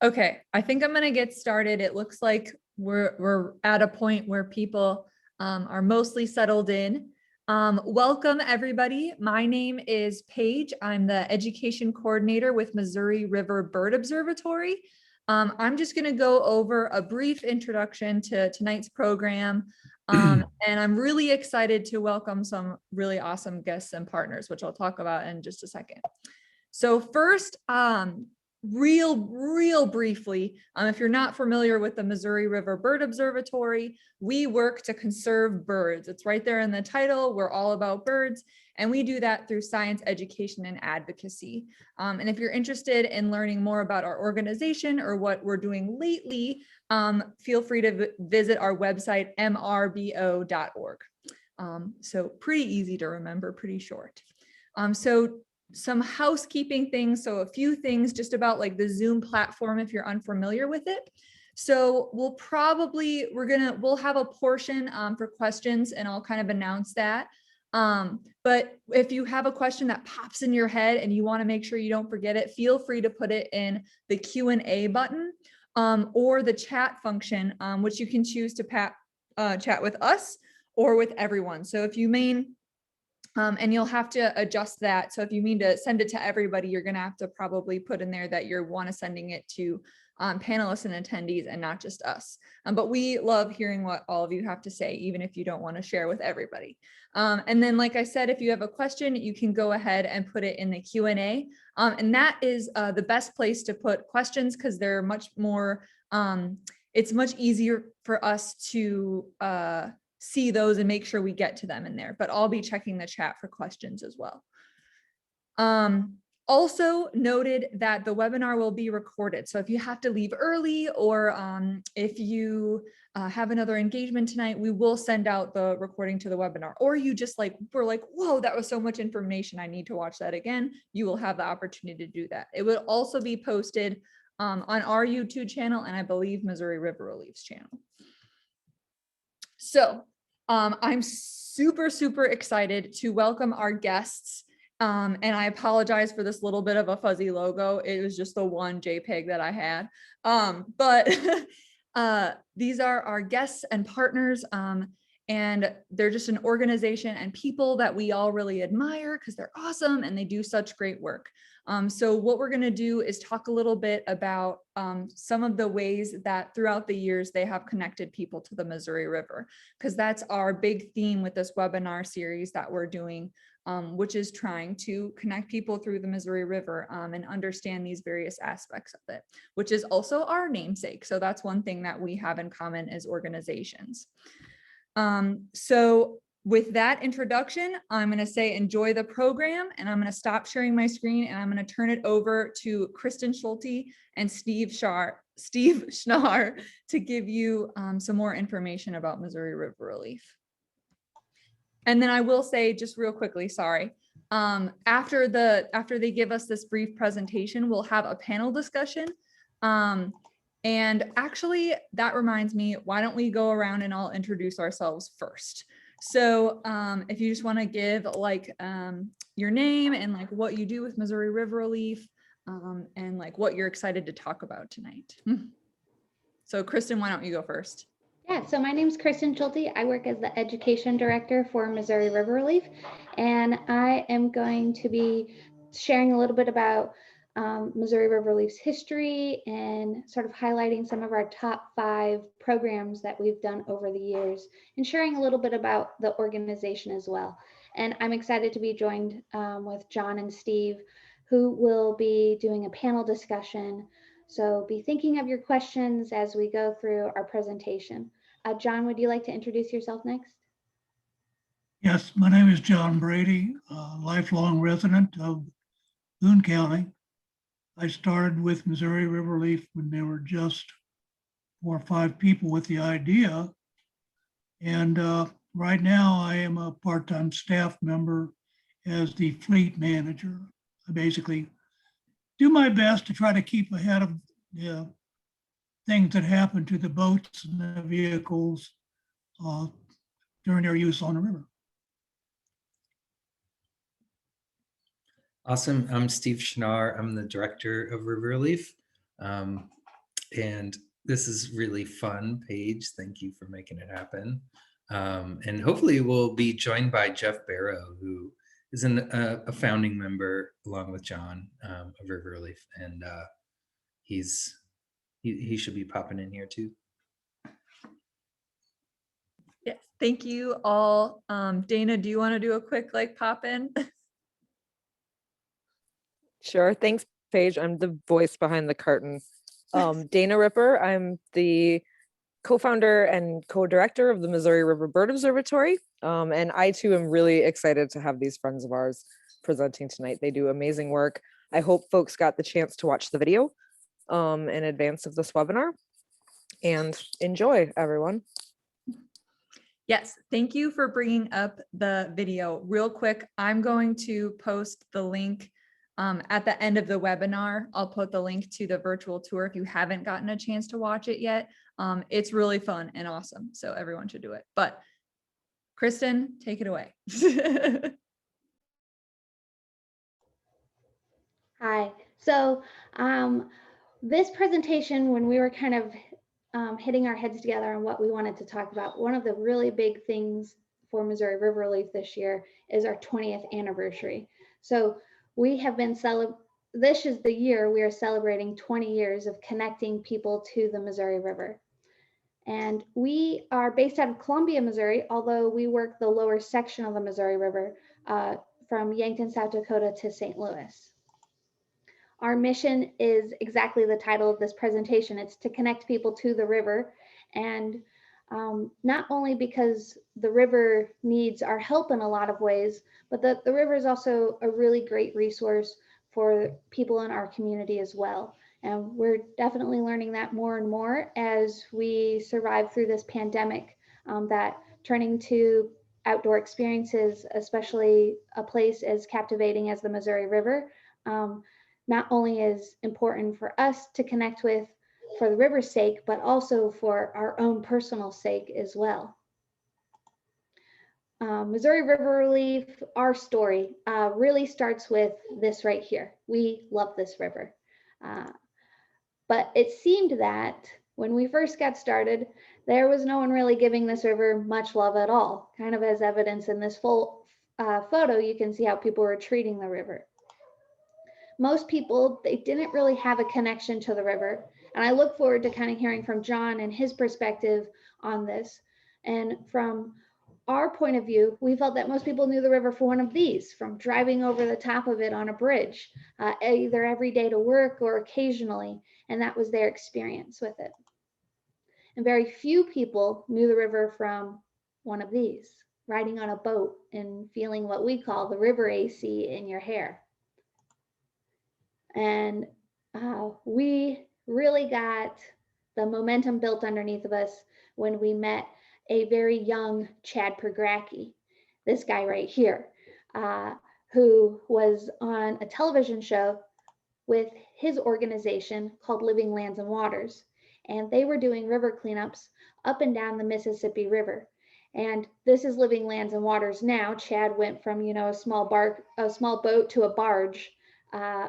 Okay, I think I'm gonna get started. It looks like we're at a point where people are mostly settled in. Welcome everybody. My name is Paige. I'm the education coordinator with Missouri River Bird Observatory. I'm just gonna go over a brief introduction to tonight's program. And I'm really excited to welcome some really awesome guests and partners, which I'll talk about in just a second. So first, real briefly, if you're not familiar with the Missouri River Bird Observatory, we work to conserve birds. It's right there in the title. We're all about birds, and we do that through science education and advocacy. And if you're interested in learning more about our organization or what we're doing lately, feel free to visit our website, mrbo.org. So pretty easy to remember, pretty short. So some housekeeping things. So a few things just about like the Zoom platform, if you're unfamiliar with it. So we'll have a portion for questions, and I'll kind of announce that. But if you have a question that pops in your head and you want to make sure you don't forget it, feel free to put it in the Q&A button or the chat function, which you can choose to chat with us or with everyone. So if you and you'll have to adjust that. So if you mean to send it to everybody, you're going to have to probably put in there that you want to sending it to panelists and attendees and not just us. But we love hearing what all of you have to say, even if you don't want to share with everybody. And then, like I said, if you have a question, you can go ahead and put it in the Q&A. And that is the best place to put questions because they're much more, it's much easier for us to see those and make sure we get to them in there, but I'll be checking the chat for questions as well. Also noted that the webinar will be recorded. So if you have to leave early or if you have another engagement tonight, we will send out the recording to the webinar, or you just were like, whoa, that was so much information. I need to watch that again. You will have the opportunity to do that. It will also be posted on our YouTube channel and I believe Missouri River Relief's channel. So I'm super excited to welcome our guests. And I apologize for this little bit of a fuzzy logo. It was just the one JPEG that I had. But these are our guests and partners. And they're just an organization and people that we all really admire because they're awesome and they do such great work. So what we're going to do is talk a little bit about some of the ways that throughout the years they have connected people to the Missouri River, because that's our big theme with this webinar series that we're doing, which is trying to connect people through the Missouri River and understand these various aspects of it, which is also our namesake. So that's one thing that we have in common as organizations. So with that introduction, I'm going to say enjoy the program, and I'm going to stop sharing my screen and I'm going to turn it over to Kristen Schulte and Steve Schnarr to give you some more information about Missouri River Relief. And then I will say just real quickly, sorry, after they give us this brief presentation, we'll have a panel discussion. And actually, that reminds me, why don't we go around and I'll introduce ourselves first. So if you just want to give your name and what you do with Missouri River Relief and what you're excited to talk about tonight. So Kristen, why don't you go first? Yeah, so my name is Kristen Schulte. I work as the education director for Missouri River Relief, and I am going to be sharing a little bit about Missouri River Relief's history and sort of highlighting some of our top 5 programs that we've done over the years and sharing a little bit about the organization as well. And I'm excited to be joined with John and Steve, who will be doing a panel discussion. So be thinking of your questions as we go through our presentation. John, would you like to introduce yourself next? Yes, my name is John Brady, a lifelong resident of Boone County. I started with Missouri River Relief when there were just 4 or 5 people with the idea. And right now I am a part-time staff member as the fleet manager. I basically do my best to try to keep ahead of the things that happen to the boats and the vehicles during their use on the river. Awesome. I'm Steve Schnarr. I'm the director of River Relief. And this is really fun. Paige, thank you for making it happen. And hopefully we'll be joined by Jeff Barrow, who is a founding member along with John of River Relief. And he should be popping in here too. Yes, thank you all. Dana, do you want to do a quick pop in? Sure. Thanks, Paige. I'm the voice behind the curtain. Dana Ripper. I'm the co-founder and co-director of the Missouri River Bird Observatory. And I too am really excited to have these friends of ours presenting tonight. They do amazing work. I hope folks got the chance to watch the video in advance of this webinar. And enjoy, everyone. Yes, thank you for bringing up the video. Real quick, I'm going to post the link at the end of the webinar. I'll put the link to the virtual tour if you haven't gotten a chance to watch it yet. It's really fun and awesome, so everyone should do it. But Kristen, take it away. Hi. So this presentation, when we were kind of hitting our heads together on what we wanted to talk about, one of the really big things for Missouri River Relief this year is our 20th anniversary. So we have been this is the year we are celebrating 20 years of connecting people to the Missouri River. And we are based out of Columbia, Missouri, although we work the lower section of the Missouri River from Yankton, South Dakota to St. Louis. Our mission is exactly the title of this presentation. It's to connect people to the river, and not only because the river needs our help in a lot of ways, but the river is also a really great resource for people in our community as well. And we're definitely learning that more and more as we survive through this pandemic, that turning to outdoor experiences, especially a place as captivating as the Missouri River, not only is important for us to connect with for the river's sake, but also for our own personal sake as well. Missouri River Relief, our story really starts with this right here. We love this river. But it seemed that when we first got started, there was no one really giving this river much love at all. Kind of as evidence in this full photo, you can see how people were treating the river. Most people, they didn't really have a connection to the river. And I look forward to kind of hearing from John and his perspective on this. And from our point of view, we felt that most people knew the river for one of these, from driving over the top of it on a bridge, either every day to work or occasionally. And that was their experience with it. And very few people knew the river from one of these, riding on a boat and feeling what we call the river AC in your hair. And we really got the momentum built underneath of us when we met a very young Chad Pergracki, this guy right here, who was on a television show with his organization called Living Lands and Waters. And they were doing river cleanups up and down the Mississippi River. And this is Living Lands and Waters now. Chad went from, a small boat to a barge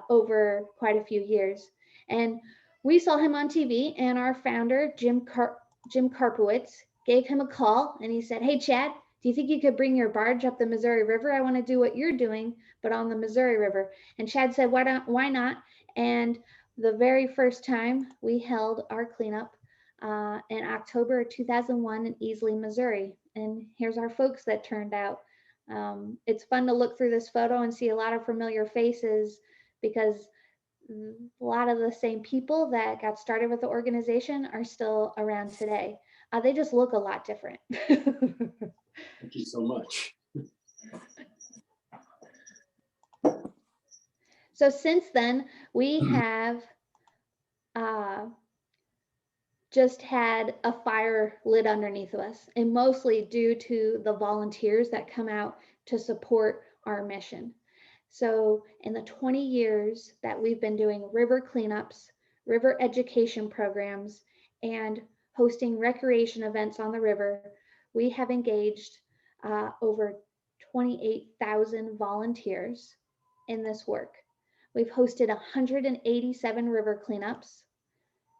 over quite a few years. And we saw him on TV, and our founder, Jim Karpowitz, gave him a call, and he said, "Hey, Chad, do you think you could bring your barge up the Missouri River? I want to do what you're doing, but on the Missouri River." And Chad said, why not? And the very first time we held our cleanup in October 2001 in Easley, Missouri. And here's our folks that turned out. It's fun to look through this photo and see a lot of familiar faces, because a lot of the same people that got started with the organization are still around today. They just look a lot different. Thank you so much. So since then, we have just had a fire lit underneath of us, and mostly due to the volunteers that come out to support our mission. So in the 20 years that we've been doing river cleanups, river education programs, and hosting recreation events on the river, we have engaged over 28,000 volunteers in this work. We've hosted 187 river cleanups,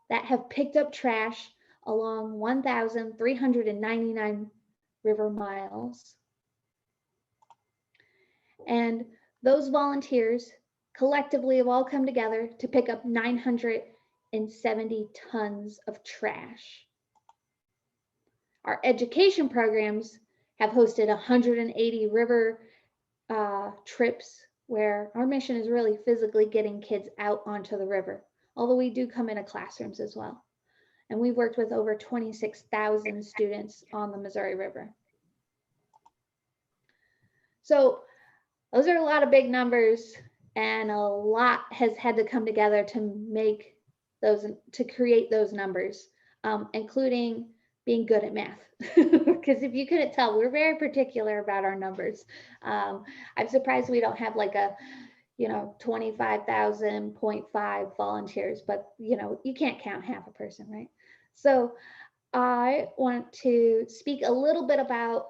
that have picked up trash along 1,399 river miles. And those volunteers collectively have all come together to pick up 970 tons of trash. Our education programs have hosted 180 river trips where our mission is really physically getting kids out onto the river, although we do come into classrooms as well. And we've worked with over 26,000 students on the Missouri River. So those are a lot of big numbers, and a lot has had to come together to make those, to create those numbers, including being good at math. Because if you couldn't tell, we're very particular about our numbers. I'm surprised we don't have like a, 25,000.5 volunteers, but you can't count half a person, right? So I want to speak a little bit about,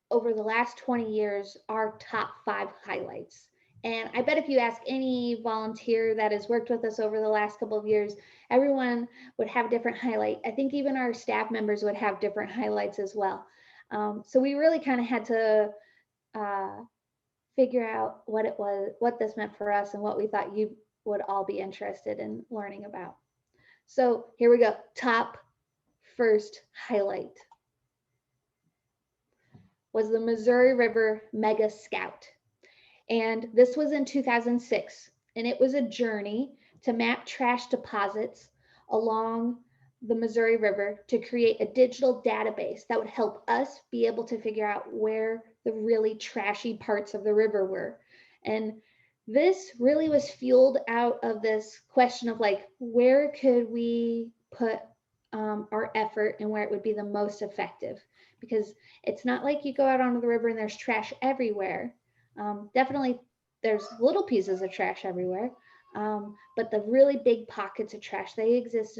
over the last 20 years, our top 5 highlights. And I bet if you ask any volunteer that has worked with us over the last couple of years, everyone would have a different highlight. I think even our staff members would have different highlights as well. So we really kind of had to figure out what it was, what this meant for us, and what we thought you would all be interested in learning about. So here we go. Top first highlight was the Missouri River Mega Scout. And this was in 2006. And it was a journey to map trash deposits along the Missouri River to create a digital database that would help us be able to figure out where the really trashy parts of the river were. And this really was fueled out of this question of like, where could we put our effort and where it would be the most effective? Because it's not like you go out onto the river and there's trash everywhere. Definitely there's little pieces of trash everywhere, but the really big pockets of trash, they exist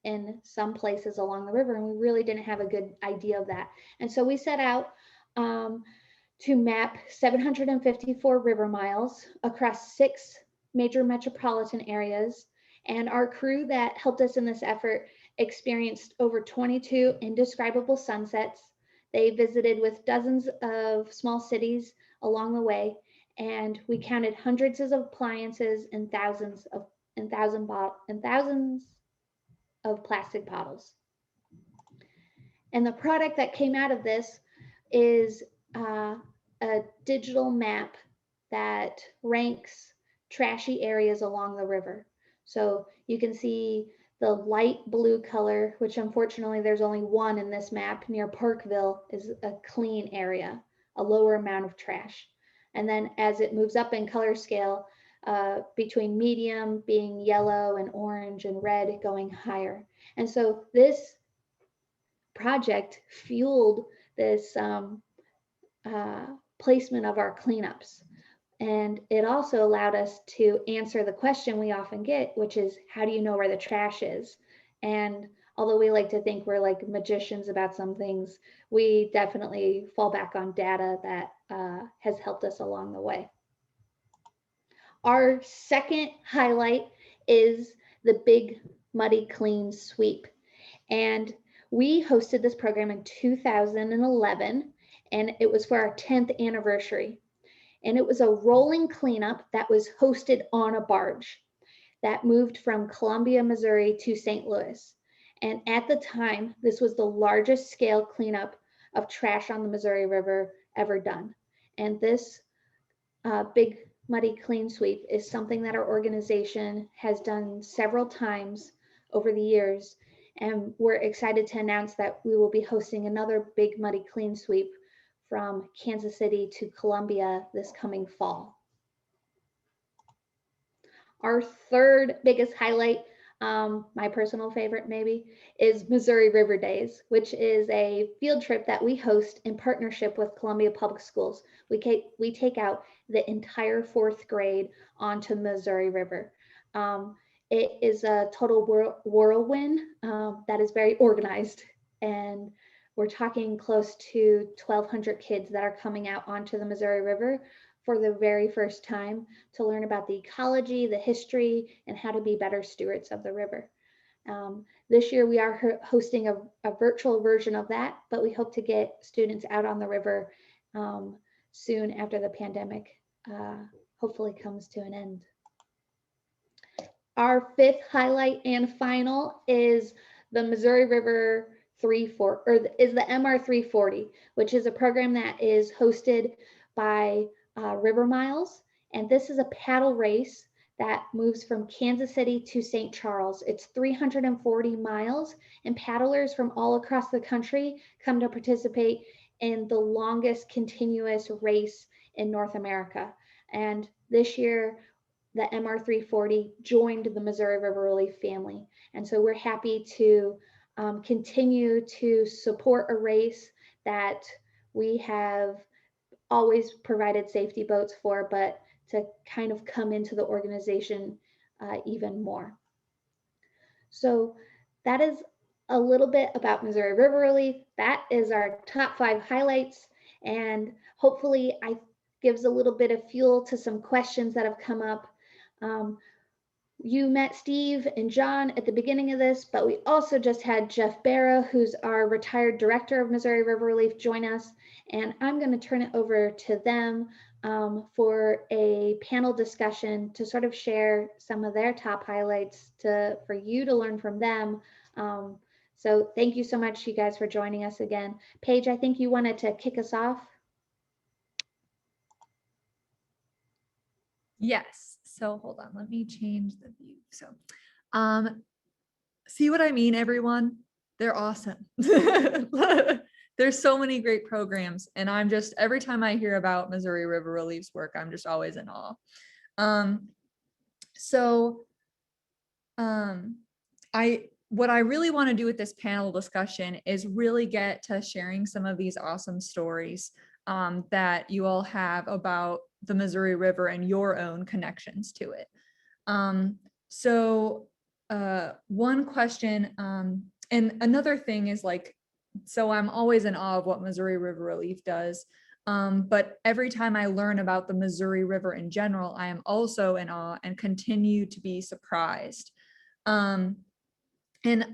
in some places along the river, and we really didn't have a good idea of that. And so we set out to map 754 river miles across 6 major metropolitan areas. And our crew that helped us in this effort experienced over 22 indescribable sunsets. They visited with dozens of small cities along the way, and we counted hundreds of appliances and thousands of plastic bottles. And the product that came out of this is a digital map that ranks trashy areas along the river. So you can see the light blue color, which unfortunately there's only one in this map near Parkville, is a clean area, a lower amount of trash. And then as it moves up in color scale, between medium being yellow and orange and red going higher. And so this project fueled this placement of our cleanups. And it also allowed us to answer the question we often get, which is, how do you know where the trash is? And although we like to think we're like magicians about some things, we definitely fall back on data that has helped us along the way. Our second highlight is the Big Muddy Clean Sweep. And we hosted this program in 2011, and it was for our 10th anniversary. And it was a rolling cleanup that was hosted on a barge that moved from Columbia, Missouri to St. Louis. And at the time, this was the largest scale cleanup of trash on the Missouri River ever done. And this Big Muddy Clean Sweep is something that our organization has done several times over the years. And we're excited to announce that we will be hosting another Big Muddy Clean Sweep from Kansas City to Columbia this coming fall. Our third biggest highlight, my personal favorite maybe, is Missouri River Days, which is a field trip that we host in partnership with Columbia Public Schools. We take out the entire 4th grade onto Missouri River. It is a total whirlwind that is very organized, and we're talking close to 1,200 kids that are coming out onto the Missouri River for the very first time to learn about the ecology, the history, and how to be better stewards of the river. This year we are hosting a virtual version of that, but we hope to get students out on the river soon after the pandemic hopefully comes to an end. Our fifth highlight and final is the Missouri River is the MR 340, which is a program that is hosted by River Miles. And this is a paddle race that moves from Kansas City to St. Charles. It's 340 miles, and paddlers from all across the country come to participate in the longest continuous race in North America. And this year, the MR 340 joined the Missouri River Relief family. And so we're happy to continue to support a race that we have always provided safety boats for, but to kind of come into the organization even more. So that is a little bit about Missouri River Relief. That is our top 5 highlights, and hopefully I gives a little bit of fuel to some questions that have come up. You met Steve and John at the beginning of this, but we also just had Jeff Barrow, who's our retired director of Missouri River Relief, join us. And I'm going to turn it over to them for a panel discussion to sort of share some of their top highlights for you to learn from them. So thank you so much, you guys, for joining us again. Paige, I think you wanted to kick us off. Yes. So hold on, let me change the view. So, see what I mean, everyone? They're awesome. There's so many great programs, and I'm just, every time I hear about Missouri River Relief's work, I'm just always in awe. What I really want to do with this panel discussion is really get to sharing some of these awesome stories that you all have about the Missouri River and your own connections to it. One question, and another thing is like, so I'm always in awe of what Missouri River Relief does. But every time I learn about the Missouri River in general, I am also in awe and continue to be surprised. And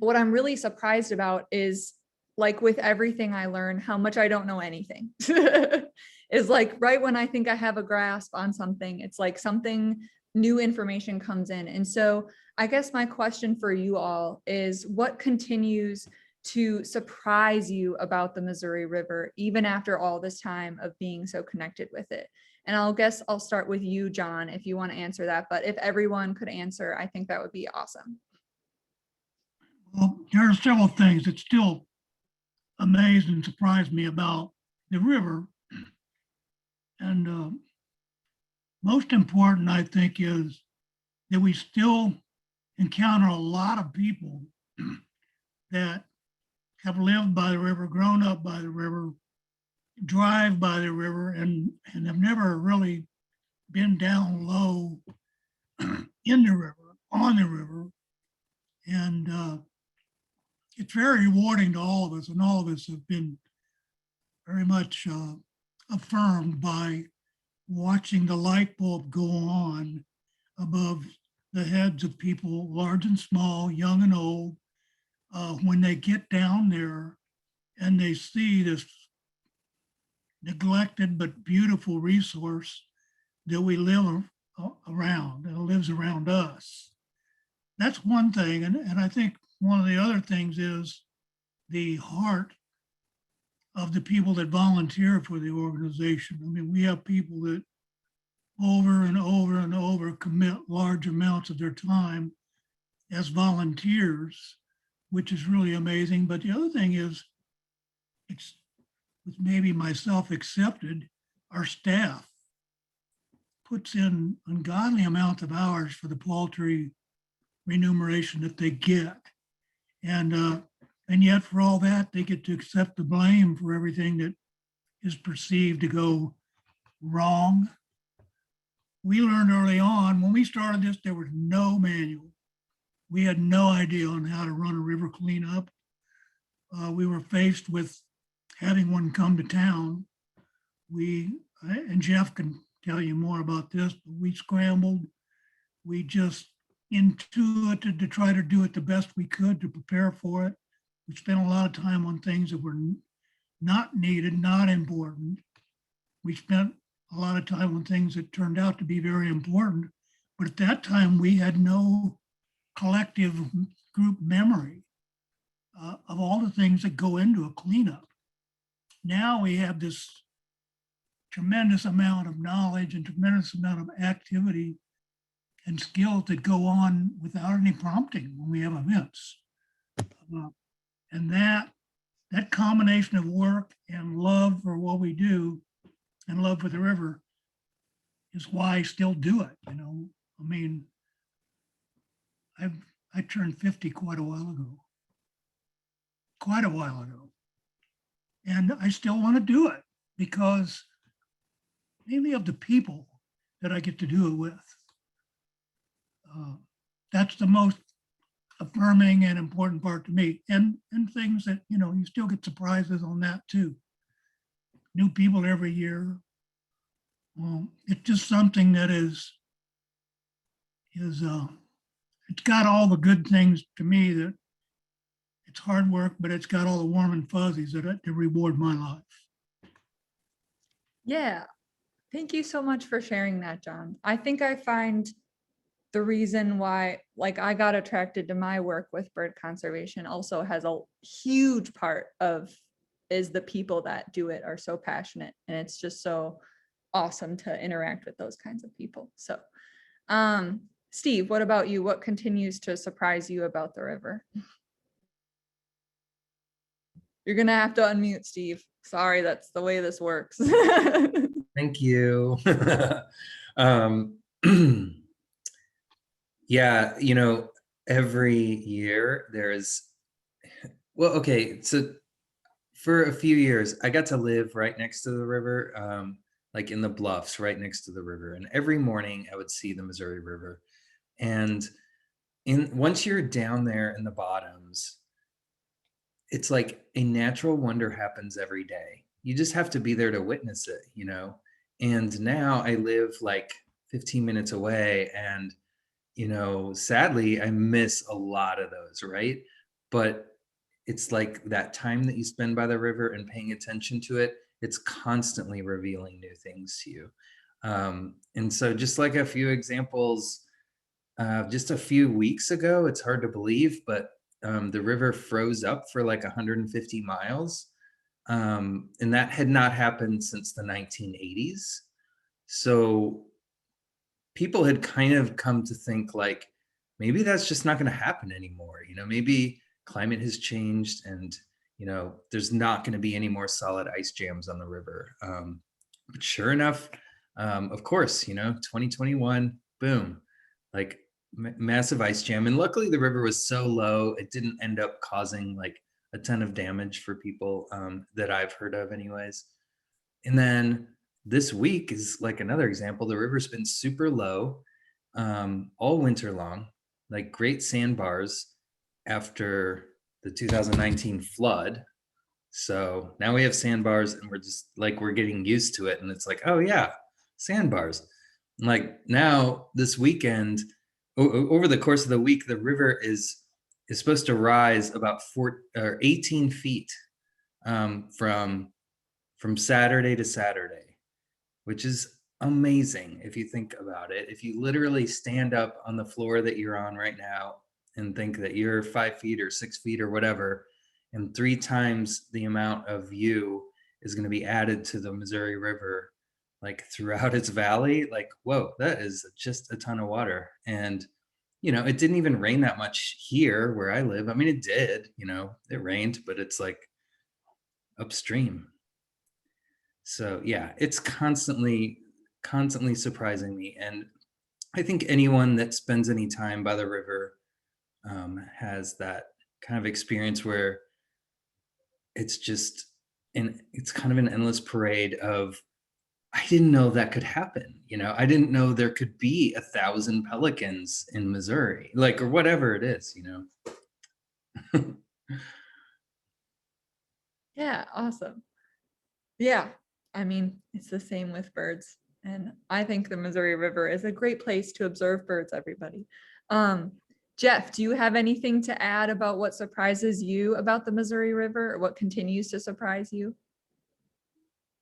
what I'm really surprised about is, like with everything I learn, how much I don't know anything. Is like right when I think I have a grasp on something, it's like something new information comes in. And so I guess my question for you all is, what continues to surprise you about the Missouri River, even after all this time of being so connected with it? And I'll start with you, John, if you want to answer that. But if everyone could answer, I think that would be awesome. Well, there are several things that still amaze and surprise me about the river. And most important, I think, is that we still encounter a lot of people that have lived by the river, grown up by the river, drive by the river, and have never really been down low in the river, on the river. And it's very rewarding to all of us, and all of us have been very much affirmed by watching the light bulb go on above the heads of people, large and small, young and old, when they get down there and they see this neglected but beautiful resource that we live around, and lives around us. That's one thing. And I think one of the other things is the heart of the people that volunteer for the organization. I mean, we have people that over and over and over commit large amounts of their time as volunteers, which is really amazing. But the other thing is, it's with maybe myself accepted, our staff puts in ungodly amounts of hours for the paltry remuneration that they get. And yet for all that, they get to accept the blame for everything that is perceived to go wrong. We learned early on, when we started this, there was no manual. We had no idea on how to run a river cleanup. We were faced with having one come to town. And Jeff can tell you more about this, but we scrambled. We just into it to try to do it the best we could to prepare for it. We spent a lot of time on things that were not needed, not important. We spent a lot of time on things that turned out to be very important. But at that time, we had no collective group memory of all the things that go into a cleanup. Now we have this tremendous amount of knowledge and tremendous amount of activity and skills that go on without any prompting when we have events. And that combination of work and love for what we do and love for the river is why I still do it. You know, I mean, I turned 50 quite a while ago. And I still want to do it because mainly of the people that I get to do it with. That's the most affirming and important part to me. And things that, you know, you still get surprises on that too. New people every year. It's just something that is it's got all the good things to me that it's hard work, but it's got all the warm and fuzzies that reward my life. Yeah. Thank you so much for sharing that, John. I think I find the reason why, like, I got attracted to my work with bird conservation also has a huge part of is the people that do it are so passionate, and it's just so awesome to interact with those kinds of people. So, Steve, what about you? What continues to surprise you about the river? You're gonna have to unmute, Steve. Sorry, that's the way this works. Thank you. Yeah, you know, every year there's, well, okay, so for a few years, I got to live right next to the river, like in the bluffs right next to the river. And every morning I would see the Missouri River. And once you're down there in the bottoms, it's like a natural wonder happens every day. You just have to be there to witness it, you know? And now I live like 15 minutes away, and, you know, sadly, I miss a lot of those, right? But it's like that time that you spend by the river and paying attention to it, it's constantly revealing new things to you. And so just like a few examples, just a few weeks ago, it's hard to believe, but the river froze up for like 150 miles. And that had not happened since the 1980s. So people had kind of come to think like, maybe that's just not going to happen anymore. You know, maybe climate has changed and, you know, there's not going to be any more solid ice jams on the river. But sure enough, of course, you know, 2021, boom, like massive ice jam. And luckily the river was so low, it didn't end up causing like a ton of damage for people that I've heard of anyways. And then this week is like another example. The river's been super low all winter long, like great sandbars after the 2019 flood. So now we have sandbars and we're just like, we're getting used to it. And it's like, oh yeah, sandbars. And like now this weekend, over the course of the week, the river is supposed to rise about 18 feet from Saturday to Saturday, which is amazing if you think about it. If you literally stand up on the floor that you're on right now and think that you're 5 feet or 6 feet or whatever, and 3 times the amount of you is going to be added to the Missouri River, like throughout its valley, like, whoa, that is just a ton of water. And, you know, it didn't even rain that much here where I live. I mean, it did, you know, it rained, but it's like upstream. So yeah, it's constantly surprising me. And I think anyone that spends any time by the river has that kind of experience where it's just, and it's kind of an endless parade of, I didn't know that could happen. You know, I didn't know there could be 1,000 pelicans in Missouri, like, or whatever it is, you know? Yeah, awesome. Yeah, I mean, it's the same with birds. And I think the Missouri River is a great place to observe birds, everybody. Jeff, do you have anything to add about what surprises you about the Missouri River, or what continues to surprise you?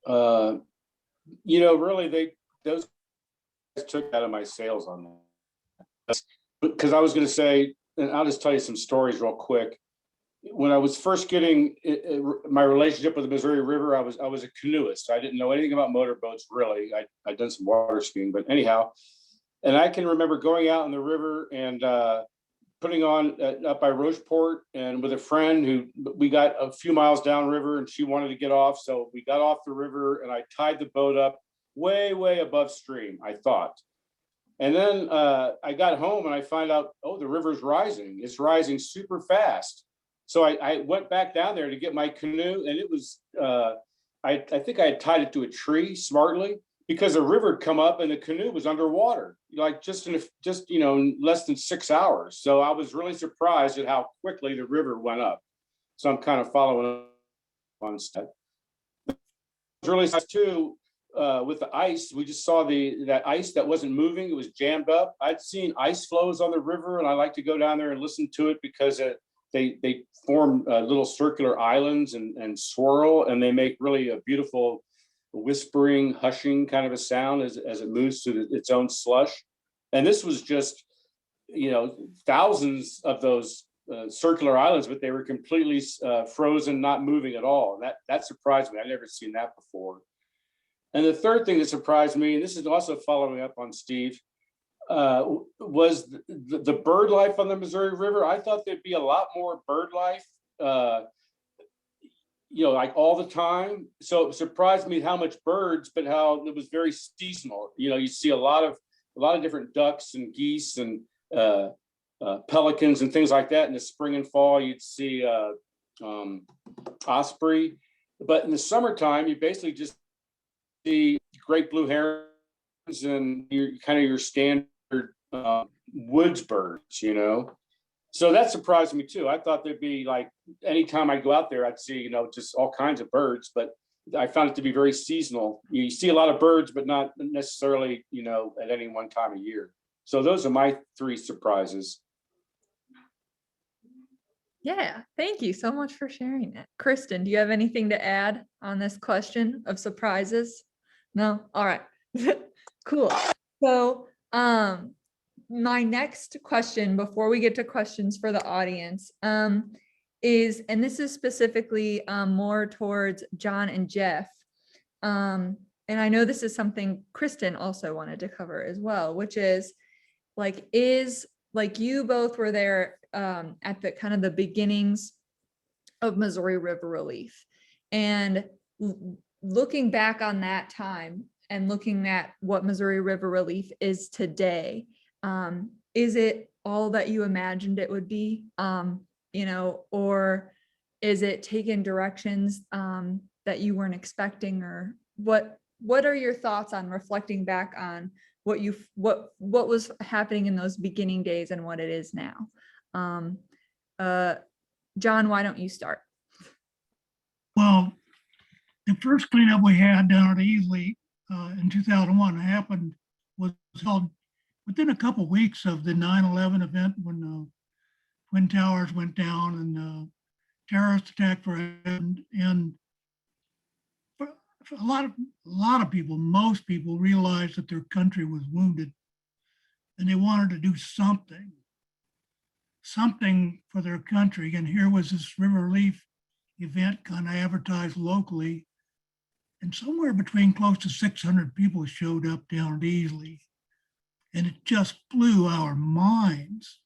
Really, those guys took out of my sales on that. Because I was going to say, and I'll just tell you some stories real quick. When I was first getting my relationship with the Missouri River, I was a canoeist. I didn't know anything about motorboats, really. I'd done some water skiing, but anyhow. And I can remember going out in the river and putting on up by Rocheport, and with a friend who we got a few miles downriver, and she wanted to get off. So we got off the river and I tied the boat up way, way above stream, I thought. And then I got home and I find out, oh, the river's rising. It's rising super fast. So I went back down there to get my canoe, and it was, I think I had tied it to a tree smartly, because the river had come up and the canoe was underwater, like just in less than 6 hours. So I was really surprised at how quickly the river went up. So I'm kind of following on step. It was really nice too, with the ice. We just saw that ice that wasn't moving. It was jammed up. I'd seen ice flows on the river, and I like to go down there and listen to it, because they form little circular islands and swirl, and they make really a beautiful whispering, hushing kind of a sound as it moves through its own slush. And this was just, thousands of those circular islands, but they were completely frozen, not moving at all. And that surprised me. I'd never seen that before. And the third thing that surprised me, and this is also following up on Steve, was the bird life on the Missouri River. I thought there'd be a lot more bird life, like all the time. So it surprised me how much birds, but how it was very seasonal. You see a lot of different ducks and geese and pelicans and things like that in the spring and fall. You'd see osprey, but in the summertime, you basically just see great blue herons and your standard woods birds, So that surprised me too. I thought there'd be, like, anytime I go out there, I'd see, just all kinds of birds, but I found it to be very seasonal. You see a lot of birds, but not necessarily, at any one time of year. So those are my 3 surprises. Yeah, thank you so much for sharing that. Kristen, do you have anything to add on this question of surprises? No? All right. Cool. So, my next question before we get to questions for the audience is, and this is specifically more towards John and Jeff. And I know this is something Kristen also wanted to cover as well, which is you both were there at the kind of the beginnings of Missouri River Relief, and looking back on that time and looking at what Missouri River Relief is today, is it all that you imagined it would be, or is it taken directions that you weren't expecting, or what are your thoughts on reflecting back on what was happening in those beginning days and what it is now? John, why don't you start? Well, the first cleanup we had down at Easley in 2001 was held within a couple of weeks of the 9/11 event, when Twin Towers went down and terrorist attack happened. And a lot of people, most people, realized that their country was wounded, and they wanted to do something for their country. And here was this River Relief event kind of advertised locally, and somewhere between close to 600 people showed up down at Easley. And it just blew our minds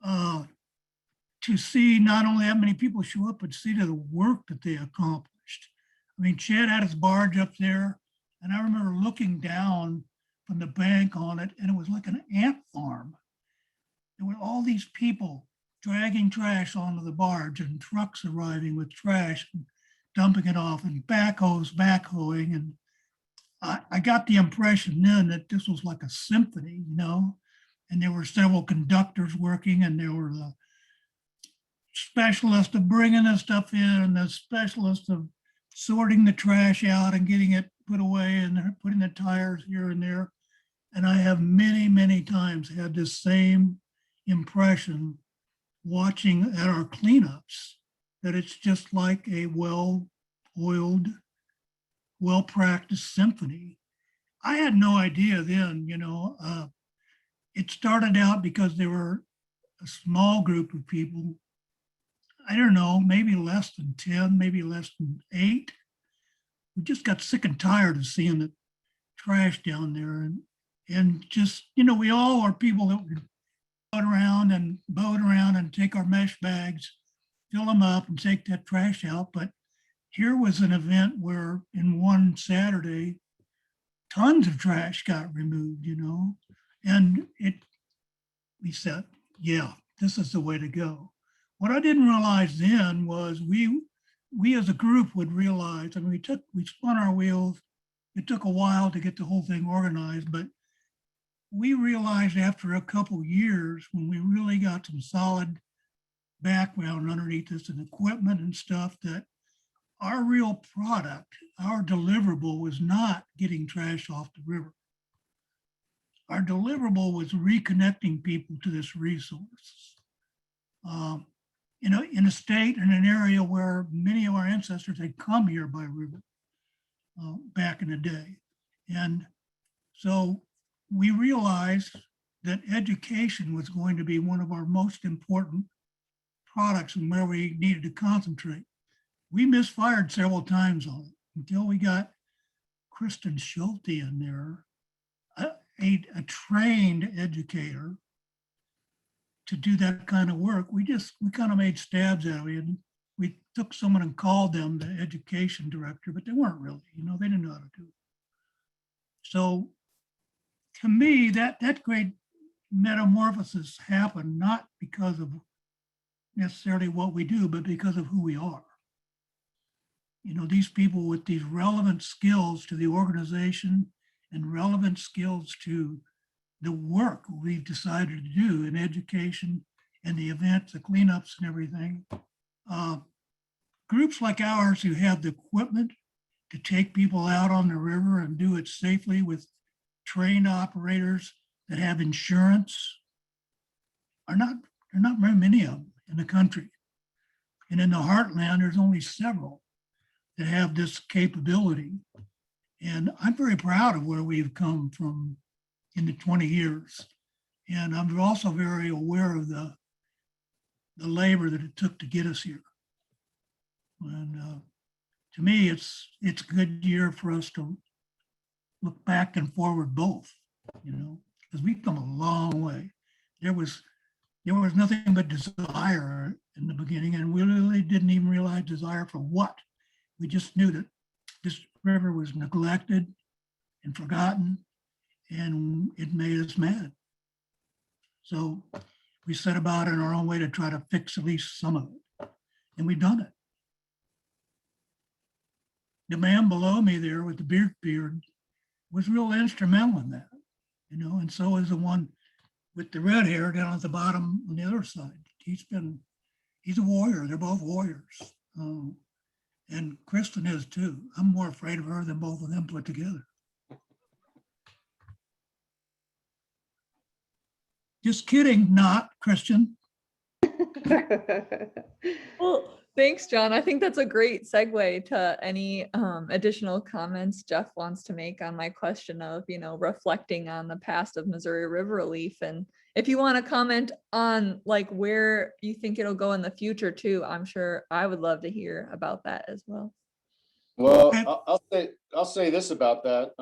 to see not only that many people show up, but see the work that they accomplished. I mean, Chad had his barge up there, and I remember looking down from the bank on it, and it was like an ant farm. There were all these people dragging trash onto the barge, and trucks arriving with trash and dumping it off, and backhoes backhoeing. And I got the impression then that this was like a symphony, and there were several conductors working, and there were the specialists of bringing the stuff in, and the specialists of sorting the trash out and getting it put away, and putting the tires here and there. And I have many, many times had this same impression watching at our cleanups that it's just like a well-oiled, well-practiced symphony. I had no idea then, it started out because there were a small group of people, I don't know, maybe less than 10, maybe less than 8. We just got sick and tired of seeing the trash down there. And just, we all are people that would boat around and take our mesh bags, fill them up and take that trash out. But here was an event where in one Saturday, tons of trash got removed, and we said, yeah, this is the way to go. What I didn't realize then was we as a group would realize, we spun our wheels. It took a while to get the whole thing organized, but we realized after a couple years, when we really got some solid background underneath this and equipment and stuff, that our real product, our deliverable was not getting trash off the river. Our deliverable was reconnecting people to this resource. In a state, in an area where many of our ancestors had come here by river back in the day. And so we realized that education was going to be one of our most important products and where we needed to concentrate. We misfired several times on it until we got Kristen Schulte in there, a trained educator to do that kind of work. We kind of made stabs at it. We took someone and called them the education director, but they weren't really, they didn't know how to do it. So to me, that great metamorphosis happened not because of necessarily what we do, but because of who we are. These people with these relevant skills to the organization and relevant skills to the work we've decided to do in education and the events, the cleanups and everything. Groups like ours who have the equipment to take people out on the river and do it safely with trained operators that have insurance there are not very many of them in the country. And in the heartland, there's only several that have this capability. And I'm very proud of where we've come from in the 20 years. And I'm also very aware of the labor that it took to get us here. And to me, it's a good year for us to look back and forward both, because we've come a long way. There was nothing but desire in the beginning, and we really didn't even realize desire for what. We just knew that this river was neglected and forgotten, and it made us mad. So we set about in our own way to try to fix at least some of it, and we've done it. The man below me there with the beard was real instrumental in that, and so is the one with the red hair down at the bottom on the other side. He's a warrior. They're both warriors. And Kristen is too. I'm more afraid of her than both of them put together. Just kidding, not Christian. Well, thanks, John. I think that's a great segue to any additional comments Jeff wants to make on my question of, reflecting on the past of Missouri River Relief. And if you want to comment on where you think it'll go in the future too, I'm sure I would love to hear about that as well. Well, I'll say this about that.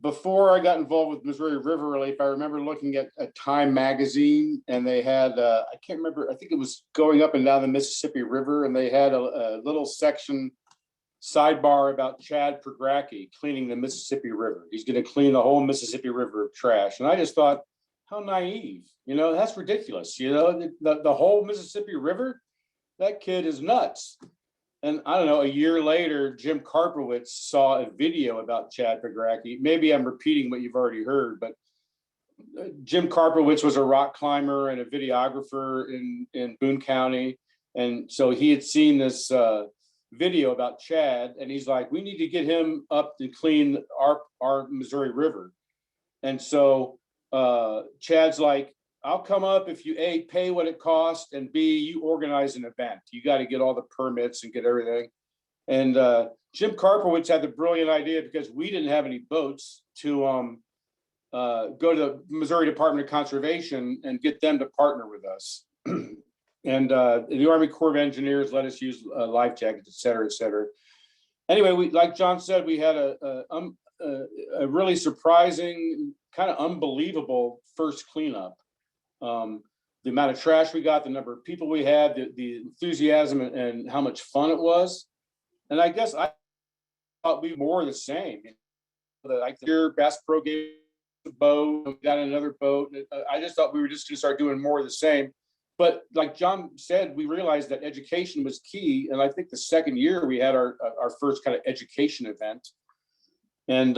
Before I got involved with Missouri River Relief, I remember looking at a Time magazine, and they had, I can't remember, I think it was going up and down the Mississippi River, and they had a little section sidebar about Chad Pergracki cleaning the Mississippi River. He's going to clean the whole Mississippi River of trash. And I just thought, how naive, that's ridiculous. The whole Mississippi River, that kid is nuts. And I don't know, a year later, Jim Karpowitz saw a video about Chad Pergracki. Maybe I'm repeating what you've already heard, but Jim Karpowitz was a rock climber and a videographer in Boone County. And so he had seen this video about Chad, and he's like, we need to get him up and clean our Missouri River. And so Chad's like, I'll come up if you A, pay what it costs, and B, you organize an event. You got to get all the permits and get everything. And Jim Karpowitz had the brilliant idea, because we didn't have any boats, to go to the Missouri Department of Conservation and get them to partner with us. And the Army Corps of Engineers let us use life jackets, et cetera, et cetera. Anyway, we, like John said, we had a really surprising, kind of unbelievable first cleanup. The amount of trash we got, the number of people we had, the enthusiasm, and how much fun it was. And I guess I thought we were more of the same. Like your Bass Pro gave a boat, we got another boat. I just thought we were just going to start doing more of the same. But like John said, we realized that education was key. And I think the second year we had our first kind of education event. And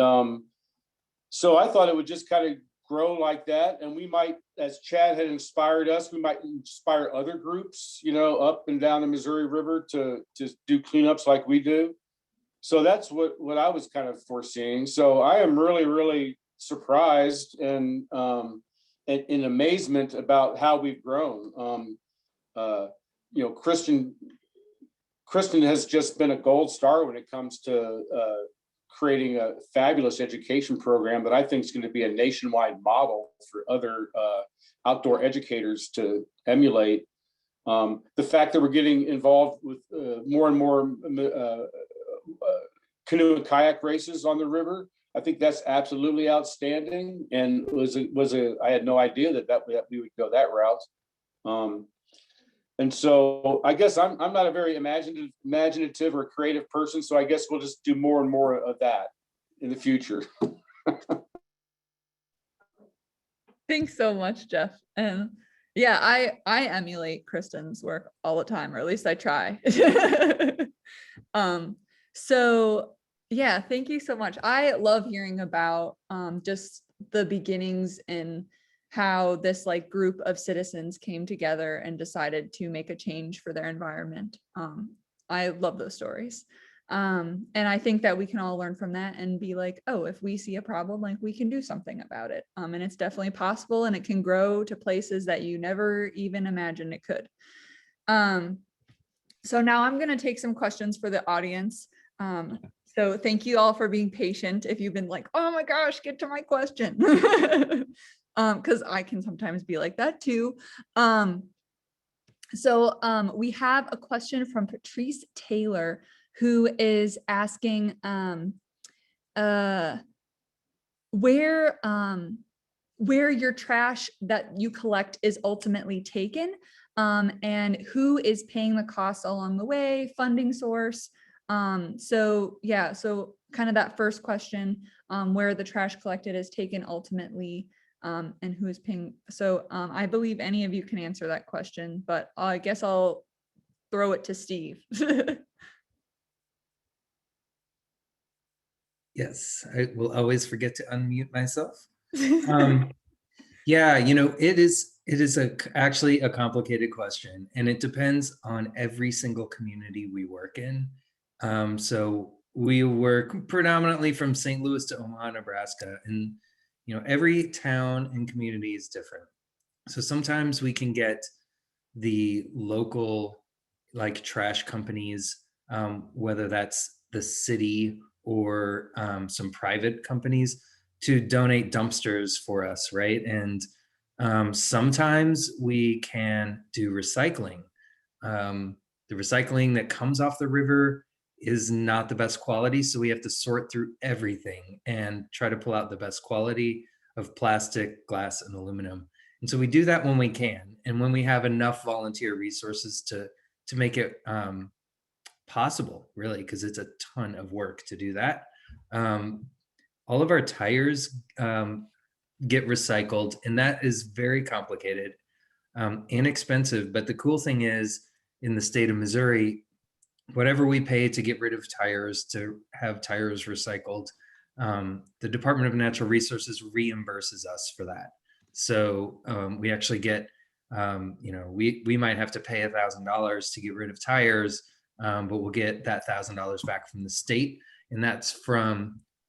so I thought it would just kind of grow like that. And we might, as Chad had inspired us, we might inspire other groups, you know, up and down the Missouri River to do cleanups like we do. So that's what I was kind of foreseeing. So I am really, really surprised and in amazement about how we've grown. You know, Kristen has just been a gold star when it comes to creating a fabulous education program that I think is going to be a nationwide model for other outdoor educators to emulate. The fact that we're getting involved with more and more canoe and kayak races on the river, I think that's absolutely outstanding, and I had no idea that we would go that route. And so I guess I'm not a very imaginative or creative person, so I guess we'll just do more and more of that in the future. Thanks so much, Jeff. And yeah, I emulate Kristen's work all the time, or at least I try. So yeah, thank you so much. I love hearing about just the beginnings and how this like group of citizens came together and decided to make a change for their environment. I love those stories. And I think that we can all learn from that and be like, oh, if we see a problem, like we can do something about it. And it's definitely possible, and it can grow to places that you never even imagined it could. So now I'm going to take some questions for the audience. So thank you all for being patient. If you've been like, oh my gosh, get to my question. Because I can sometimes be like that too. So we have a question from Patrice Taylor, who is asking where your trash that you collect is ultimately taken, and who is paying the costs along the way, funding source. So yeah, so kind of that first question, where the trash collected is taken ultimately, and who is paying. So I believe any of you can answer that question, but I guess I'll throw it to Steve. Yes, I will always forget to unmute myself. Yeah, you know, it is actually a complicated question, and it depends on every single community we work in. So we work predominantly from St. Louis to Omaha, Nebraska, and you know, every town and community is different. So sometimes we can get the local like trash companies, whether that's the city or some private companies, to donate dumpsters for us, right? And sometimes we can do recycling. The recycling that comes off the river is not the best quality, so we have to sort through everything and try to pull out the best quality of plastic, glass, and aluminum. And so we do that when we can, and when we have enough volunteer resources to make it possible, really, because it's a ton of work to do that. All of our tires get recycled, and that is very complicated and expensive. But the cool thing is, in the state of Missouri, whatever we pay to get rid of tires, to have tires recycled, the Department of Natural Resources reimburses us for that. So we actually get, you know, we might have to pay $1,000 to get rid of tires, but we'll get that $1,000 back from the state. And that's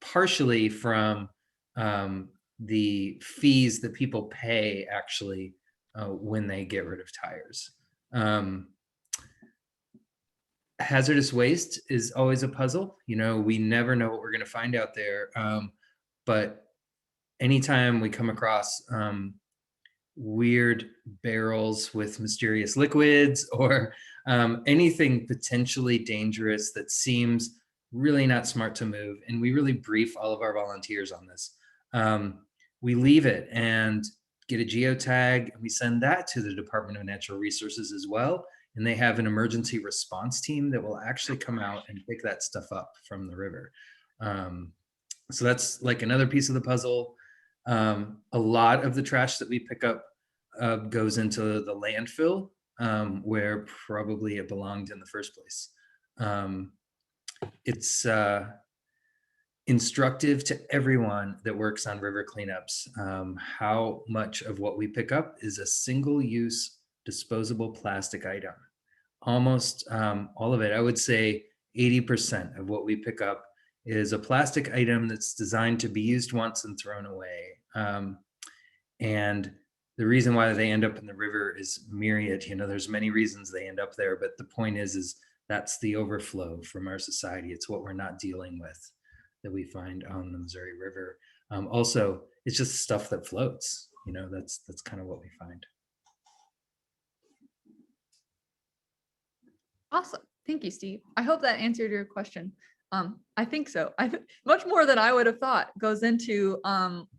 partially from the fees that people pay actually when they get rid of tires. Hazardous waste is always a puzzle. You know, we never know what we're going to find out there. But anytime we come across weird barrels with mysterious liquids or anything potentially dangerous that seems really not smart to move, and we really brief all of our volunteers on this, we leave it and get a geotag, and we send that to the Department of Natural Resources as well. And they have an emergency response team that will actually come out and pick that stuff up from the river. So that's like another piece of the puzzle. A lot of the trash that we pick up goes into the landfill, where probably it belonged in the first place. It's instructive to everyone that works on river cleanups how much of what we pick up is a single-use disposable plastic item. Almost all of it, I would say 80% of what we pick up is a plastic item that's designed to be used once and thrown away. And the reason why they end up in the river is myriad. You know, there's many reasons they end up there, but the point is that's the overflow from our society. It's what we're not dealing with that we find on the Missouri River. Also, it's just stuff that floats. You know, that's kind of what we find. Awesome. Thank you, Steve. I hope that answered your question. I think so. Much more than I would have thought goes into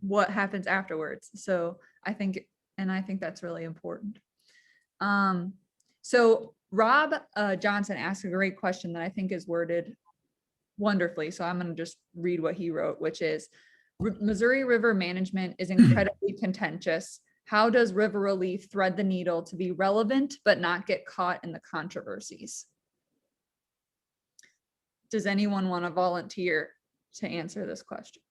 what happens afterwards. So I think that's really important. So Rob Johnson asked a great question that I think is worded wonderfully. So I'm going to just read what he wrote, which is, Missouri River management is incredibly contentious. How does river relief thread the needle to be relevant but not get caught in the controversies? Does anyone want to volunteer to answer this question?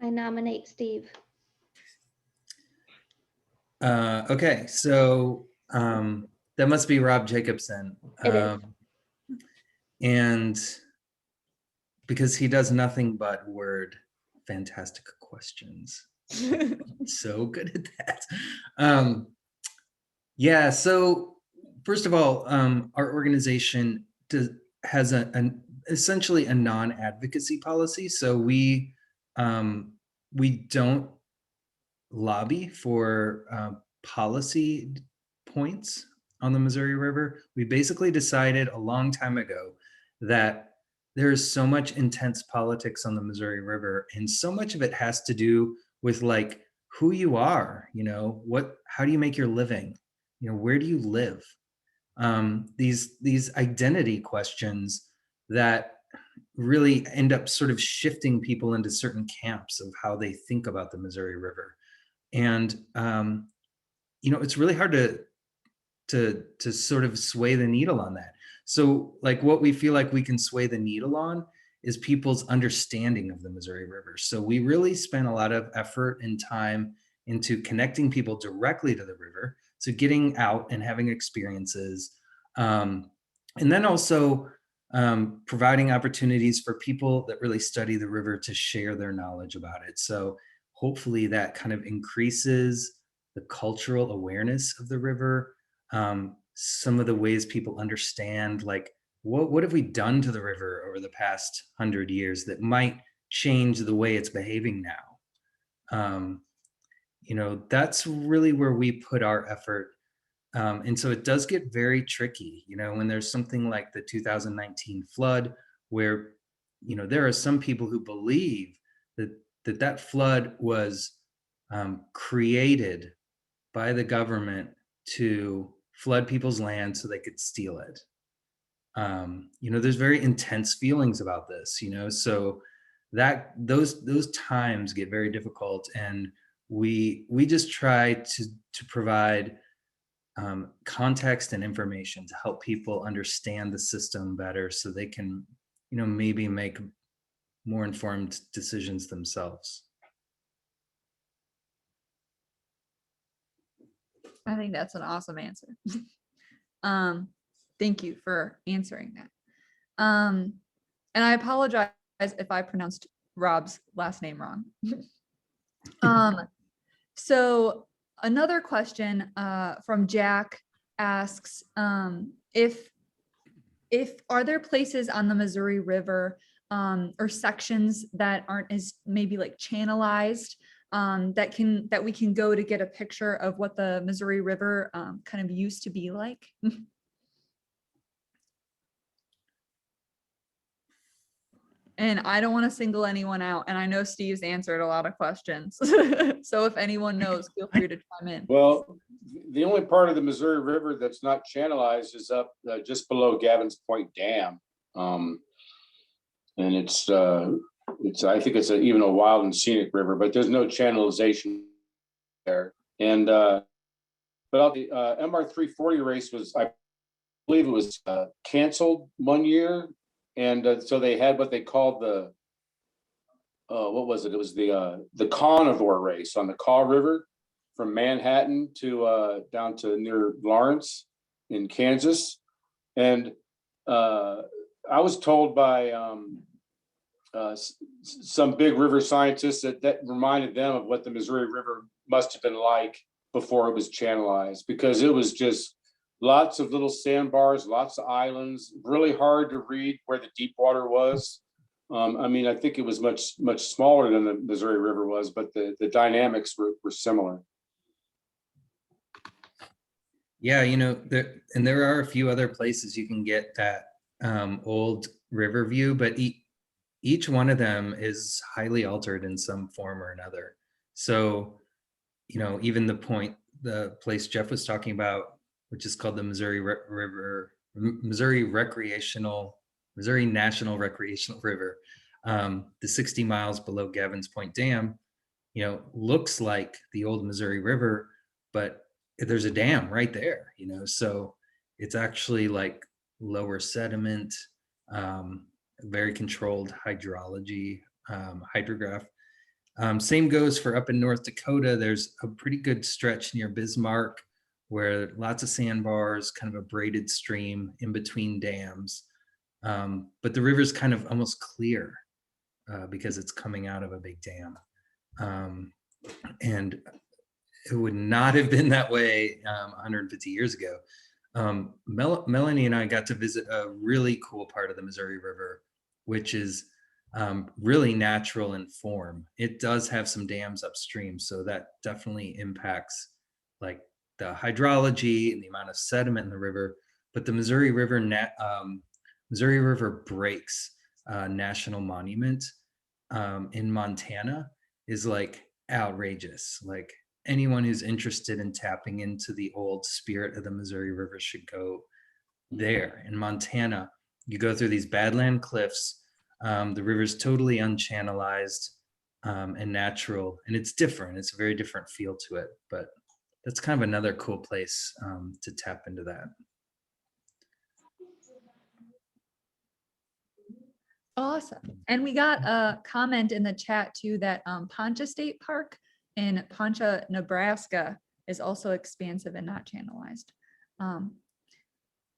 I nominate Steve. Okay, so that must be Rob Jacobson. It is. And because he does nothing but word fantastic questions. So good at that. Yeah, so first of all, our organization has essentially a non-advocacy policy. So we don't lobby for policy points on the Missouri River. We basically decided a long time ago that there's so much intense politics on the Missouri River, and so much of it has to do with like who you are, you know, how do you make your living? You know, where do you live? These identity questions that really end up sort of shifting people into certain camps of how they think about the Missouri River. And, you know, it's really hard to sort of sway the needle on that. So like what we feel like we can sway the needle on is people's understanding of the Missouri River. So we really spent a lot of effort and time into connecting people directly to the river. So getting out and having experiences. And then also providing opportunities for people that really study the river to share their knowledge about it. So hopefully that kind of increases the cultural awareness of the river. Some of the ways people understand, like, what have we done to the river over the past 100 years that might change the way it's behaving now? You know, that's really where we put our effort. And so it does get very tricky, you know, when there's something like the 2019 flood, where, you know, there are some people who believe that flood was created by the government to flood people's land so they could steal it. You know, there's very intense feelings about this, you know, so that those times get very difficult, and we just try to provide context and information to help people understand the system better so they can, you know, maybe make more informed decisions themselves. I think that's an awesome answer. Thank you for answering that. And I apologize if I pronounced Rob's last name wrong. So another question from Jack asks, if are there places on the Missouri River or sections that aren't as maybe like channelized, that we can go to get a picture of what the Missouri River kind of used to be like? And I don't want to single anyone out, and I know Steve's answered a lot of questions. So if anyone knows, feel free to chime in. Well, the only part of the Missouri River that's not channelized is up just below Gavin's Point Dam. And it's I think it's even a wild and scenic river, but there's no channelization there. And but the MR340 race was, I believe it was canceled one year. And so they had what they called the, what was it? It was the carnivore race on the Kaw River from Manhattan to down to near Lawrence in Kansas. And I was told by some big river scientists that reminded them of what the Missouri River must have been like before it was channelized, because it was just lots of little sandbars, lots of islands, really hard to read where the deep water was. I mean, I think it was much smaller than the Missouri River was, but the dynamics were similar. Yeah, you know, there are a few other places you can get that old river view, but each one of them is highly altered in some form or another. So, you know, even the place Jeff was talking about, which is called the Missouri National Recreational River, the 60 miles below Gavin's Point Dam, you know, looks like the old Missouri River, but there's a dam right there, you know, so it's actually like lower sediment, very controlled hydrology, hydrograph. Same goes for up in North Dakota. There's a pretty good stretch near Bismarck where lots of sandbars, kind of a braided stream in between dams. But the river's kind of almost clear because it's coming out of a big dam. And it would not have been that way 150 years ago. Melanie and I got to visit a really cool part of the Missouri River, which is really natural in form. It does have some dams upstream, so that definitely impacts like the hydrology and the amount of sediment in the river. But the Missouri River Breaks National Monument in Montana is like outrageous. Like anyone who's interested in tapping into the old spirit of the Missouri River should go there. In Montana, you go through these badland cliffs. The river's totally unchannelized and natural, and it's different. It's a very different feel to it, but that's kind of another cool place to tap into that. Awesome. And we got a comment in the chat too that Poncha State Park in Poncha, Nebraska is also expansive and not channelized.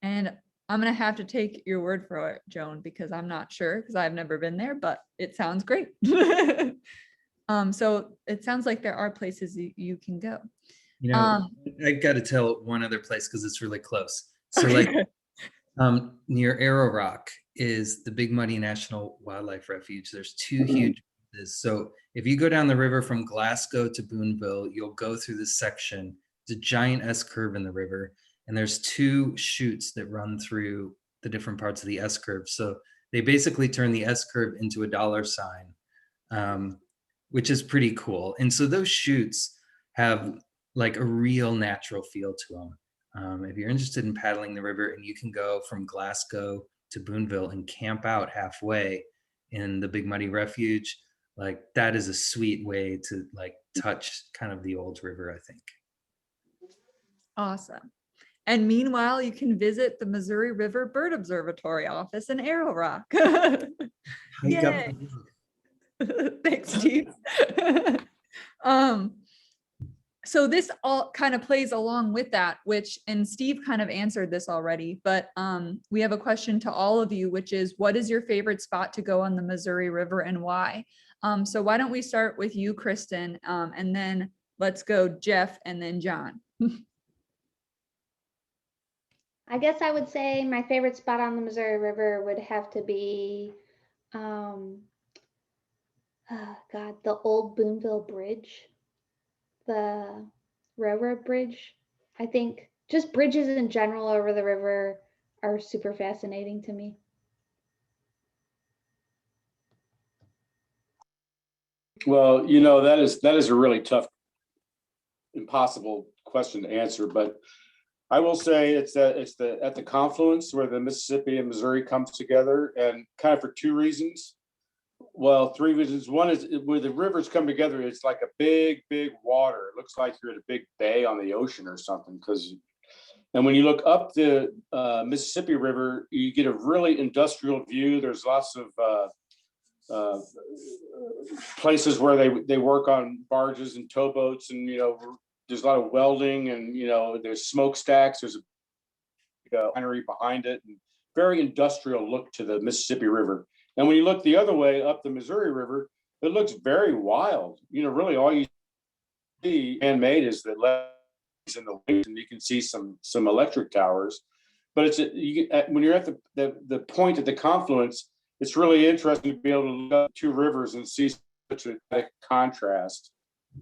And I'm going to have to take your word for it, Joan, because I'm not sure because I've never been there, but it sounds great. So it sounds like there are places you can go. You know, I got to tell one other place because it's really close. So like near Arrow Rock is the Big Muddy National Wildlife Refuge. There's two huge places. So if you go down the river from Glasgow to Boonville, you'll go through this section. It's a giant S curve in the river. And there's two chutes that run through the different parts of the S curve. So they basically turn the S curve into a dollar sign, which is pretty cool. And so those chutes have like a real natural feel to them. If you're interested in paddling the river, and you can go from Glasgow to Boonville and camp out halfway in the Big Muddy Refuge, like that is a sweet way to like touch kind of the old river, I think. Awesome. And meanwhile, you can visit the Missouri River Bird Observatory office in Arrow Rock. Yay. Thanks, Steve. So this all kind of plays along with that, which, and Steve kind of answered this already, but we have a question to all of you, which is, what is your favorite spot to go on the Missouri River and why? So why don't we start with you, Kristen, and then Let's go Jeff and then John. I guess I would say my favorite spot on the Missouri River would have to be, oh God, the old Boonville Bridge, the railroad bridge. I think just bridges in general over the river are super fascinating to me. Well, that is a really tough, impossible question to answer, but I will say it's at the confluence where the Mississippi and Missouri comes together, and kind of for two reasons. Well, three reasons. One is where the rivers come together, it's like a big, big water. It looks like you're at a big bay on the ocean or something. And when you look up the Mississippi River, you get a really industrial view. There's lots of places where they work on barges and towboats, and there's a lot of welding, and there's smokestacks. There's a winery behind it, and very industrial look to the Mississippi River. And when you look the other way up the Missouri River, it looks very wild. Really all you see man-made is the levees and the wings, and you can see some electric towers. But when you're at the point at the confluence, it's really interesting to be able to look up two rivers and see such a contrast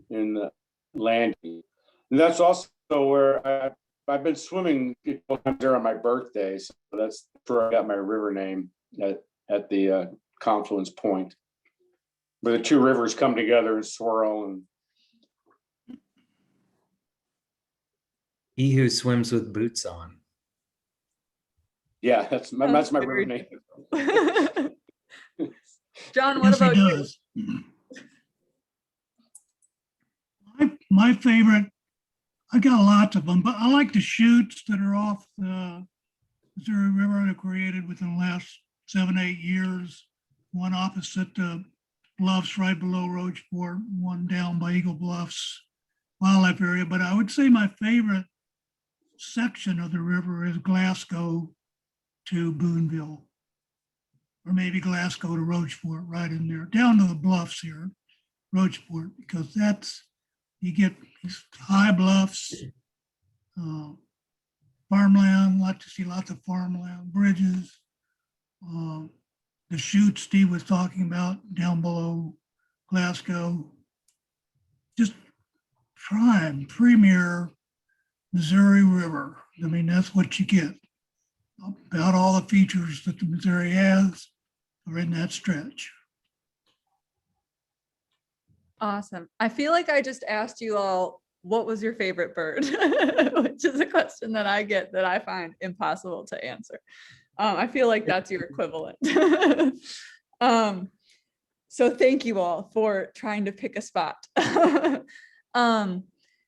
in the landing. And that's also where I've been swimming there on my birthday, so that's where I got my river name at the confluence point, where the two rivers come together and swirl. And He who swims with boots on. yeah, that's my river name. John, what Yes, he about you? does. My favorite, I got lots of them, but I like the chutes that are off the Missouri River that were created within the last 7-8 years. One opposite the bluffs right below Rocheport, one down by Eagle Bluffs wildlife area. But I would say my favorite section of the river is Glasgow to Boonville, or maybe Glasgow to Rocheport, right in there, down to the bluffs here, Rocheport, because you get these high bluffs, farmland, lots of farmland, bridges, the chute Steve was talking about down below Glasgow, just premier Missouri River. I mean, that's what you get. About all the features that the Missouri has are in that stretch. Awesome. I feel like I just asked you all, what was your favorite bird? Which is a question that I get that I find impossible to answer. I feel like that's your equivalent. So thank you all for trying to pick a spot.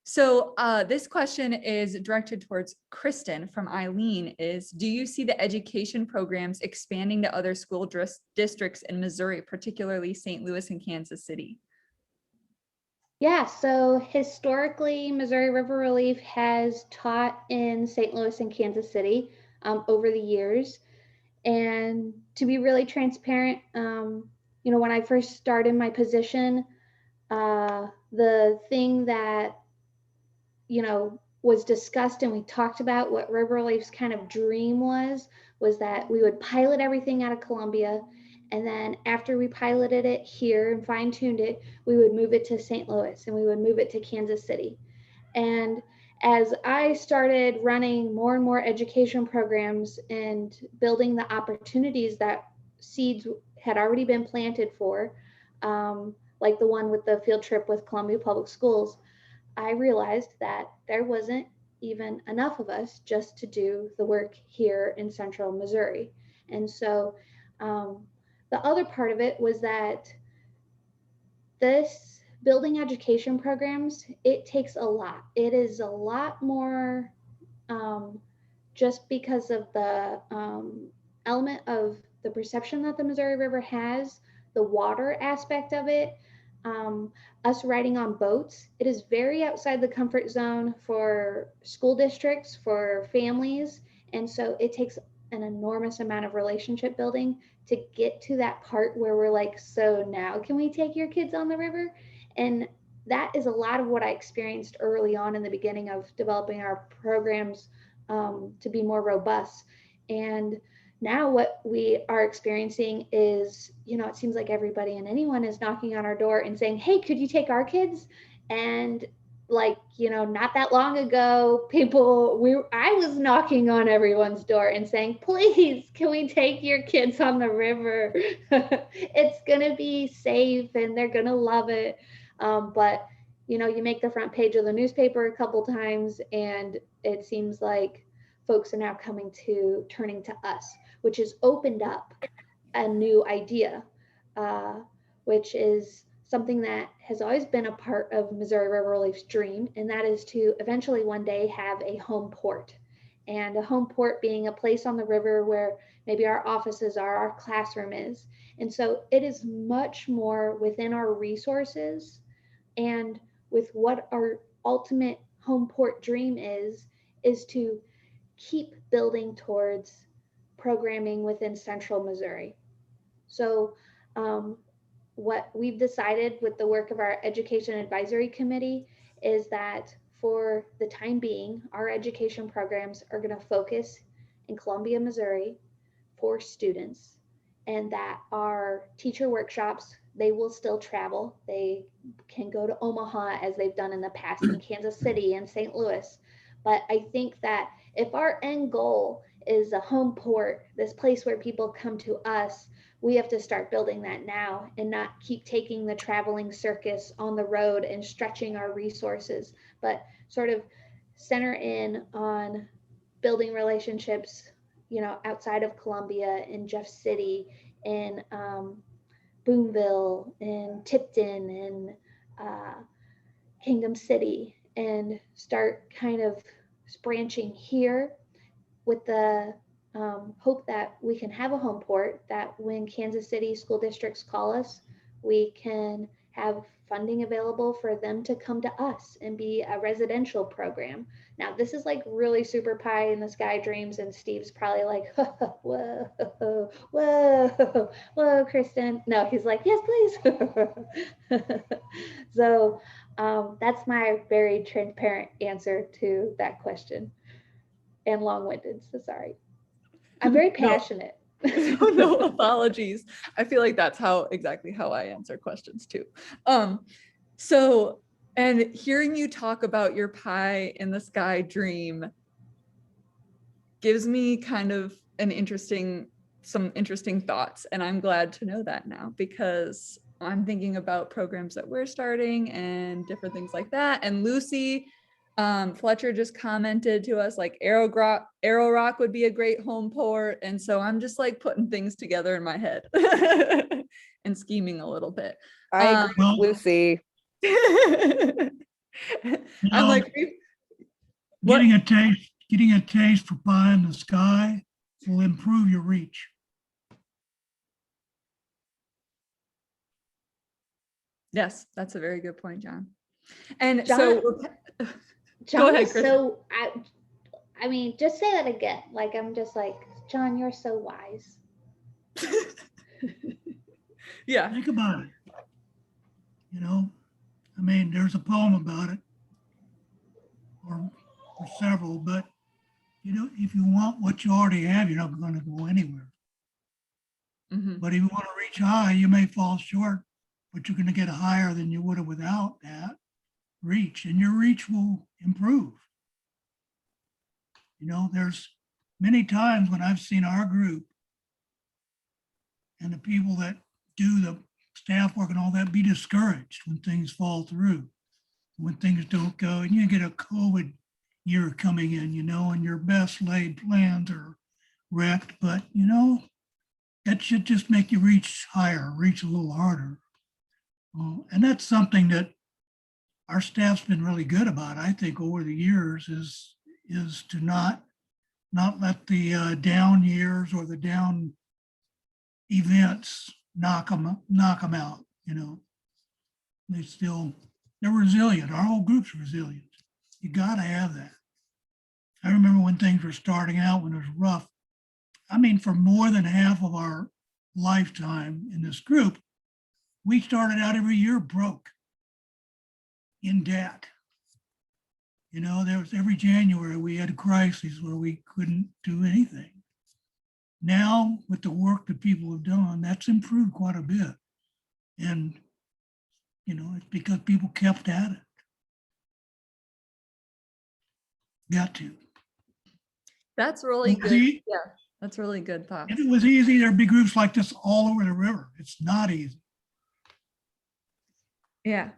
So this question is directed towards Kristen from Eileen is, do you see the education programs expanding to other school districts in Missouri, particularly St. Louis and Kansas City? Yeah, so historically, Missouri River Relief has taught in St. Louis and Kansas City over the years. And to be really transparent, when I first started my position, the thing that, was discussed and we talked about what River Relief's kind of dream was that we would pilot everything out of Columbia. And then after we piloted it here and fine-tuned it, we would move it to St. Louis and we would move it to Kansas City. And as I started running more and more education programs and building the opportunities that seeds had already been planted for, like the one with the field trip with Columbia Public Schools, I realized that there wasn't even enough of us just to do the work here in central Missouri. And so the other part of it was that this building education programs, it takes a lot. It is a lot more just because of the element of the perception that the Missouri River has, the water aspect of it, us riding on boats. It is very outside the comfort zone for school districts, for families. And so it takes an enormous amount of relationship building to get to that part where we're like, so now can we take your kids on the river? And that is a lot of what I experienced early on in the beginning of developing our programs to be more robust. And now what we are experiencing is, it seems like everybody and anyone is knocking on our door and saying, hey, could you take our kids? And like, not that long ago, I was knocking on everyone's door and saying, please, can we take your kids on the river? It's going to be safe and they're going to love it. But, you make the front page of the newspaper a couple times and it seems like folks are now turning to us, which has opened up a new idea, which is something that has always been a part of Missouri River Relief's dream, and that is to eventually one day have a home port. And a home port being a place on the river where maybe our offices are, our classroom is. And so it is much more within our resources and with what our ultimate home port dream is to keep building towards programming within central Missouri. So what we've decided with the work of our education advisory committee is that for the time being, our education programs are going to focus in Columbia, Missouri for students, and that our teacher workshops, they will still travel. They can go to Omaha as they've done in the past, in Kansas City and St. Louis. But I think that if our end goal is a home port, this place where people come to us, we have to start building that now and not keep taking the traveling circus on the road and stretching our resources, but sort of center in on building relationships, outside of Columbia, in Jeff City, in Boonville, in Tipton, in Kingdom City, and start kind of branching here with the hope that we can have a home port, that when Kansas City school districts call us, we can have funding available for them to come to us and be a residential program. Now, this is like really super pie in the sky dreams, and Steve's probably like, whoa, whoa, Kristen. No, he's like, yes, please. So that's my very transparent answer to that question, and long-winded, so sorry. I'm very passionate. No apologies. I feel like that's exactly how I answer questions too. So, and hearing you talk about your pie in the sky dream gives me kind of some interesting thoughts. And I'm glad to know that now, because I'm thinking about programs that we're starting and different things like that. And Lucy Fletcher just commented to us like Arrow Rock would be a great home port. And so I'm just like putting things together in my head and scheming a little bit. I agree with Lucy. I'm like, getting a taste for pie in the sky will improve your reach. Yes, that's a very good point, John. And John, so John go ahead, is Kristen. so, I mean, just say that again. Like, I'm just like, John, you're so wise. Yeah. Think about it. I mean, there's a poem about it, or several, but if you want what you already have, you're not going to go anywhere. Mm-hmm. But if you want to reach high, you may fall short, but you're going to get higher than you would have without that reach, and your reach will improve. There's many times when I've seen our group and the people that do the staff work and all that be discouraged when things fall through, when things don't go, and you get a COVID year coming in, and your best laid plans are wrecked, but that should just make you reach higher, reach a little harder. And that's something that our staff's been really good about, I think, over the years, is to not let the down years or the down events knock them out. They're resilient. Our whole group's resilient. You got to have that. I remember when things were starting out, when it was rough. I mean, for more than half of our lifetime in this group, we started out every year broke. in debt. You know, there was every January we had a crisis where we couldn't do anything. Now, with the work that people have done, that's improved quite a bit. And, you know, it's because people kept at it. Got to. That's really If it was good. ea- Yeah, that's really good thoughts. If it was easy, there'd be groups like this all over the river. It's not easy. Yeah.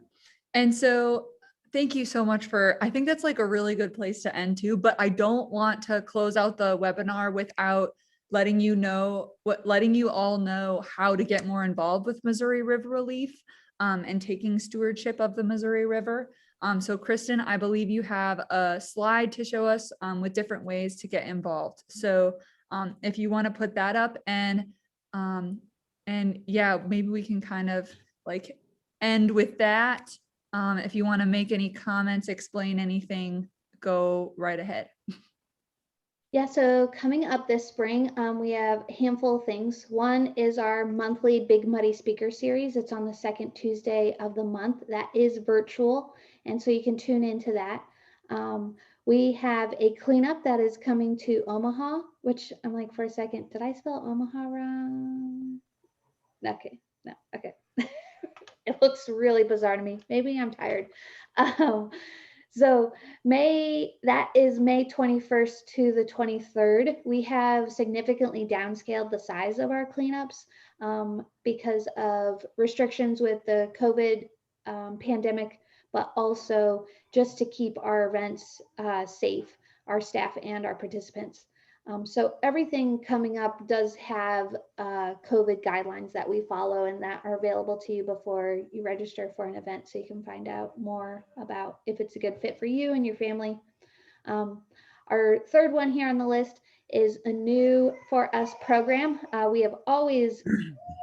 And so thank you so much for, I think that's like a really good place to end too, but I don't want to close out the webinar without letting you all know how to get more involved with Missouri River Relief and taking stewardship of the Missouri River. So Kristen, I believe you have a slide to show us with different ways to get involved. So if you want to put that up and yeah, maybe we can kind of like end with that. If you want to make any comments, explain anything, go right ahead. Yeah, so coming up this spring, we have a handful of things. One is our monthly Big Muddy Speaker Series. It's on the second Tuesday of the month. That is virtual, and so you can tune into that. We have a cleanup that is coming to Omaha, which I'm like, for a second, did I spell Omaha wrong? Okay, no, okay. It looks really bizarre to me. Maybe I'm tired. So that is May 21st to the 23rd. We have significantly downscaled the size of our cleanups because of restrictions with the COVID pandemic, but also just to keep our events safe, our staff and our participants. So everything coming up does have COVID guidelines that we follow and that are available to you before you register for an event, so you can find out more about if it's a good fit for you and your family. Our third one here on the list is a new For Us program. We have always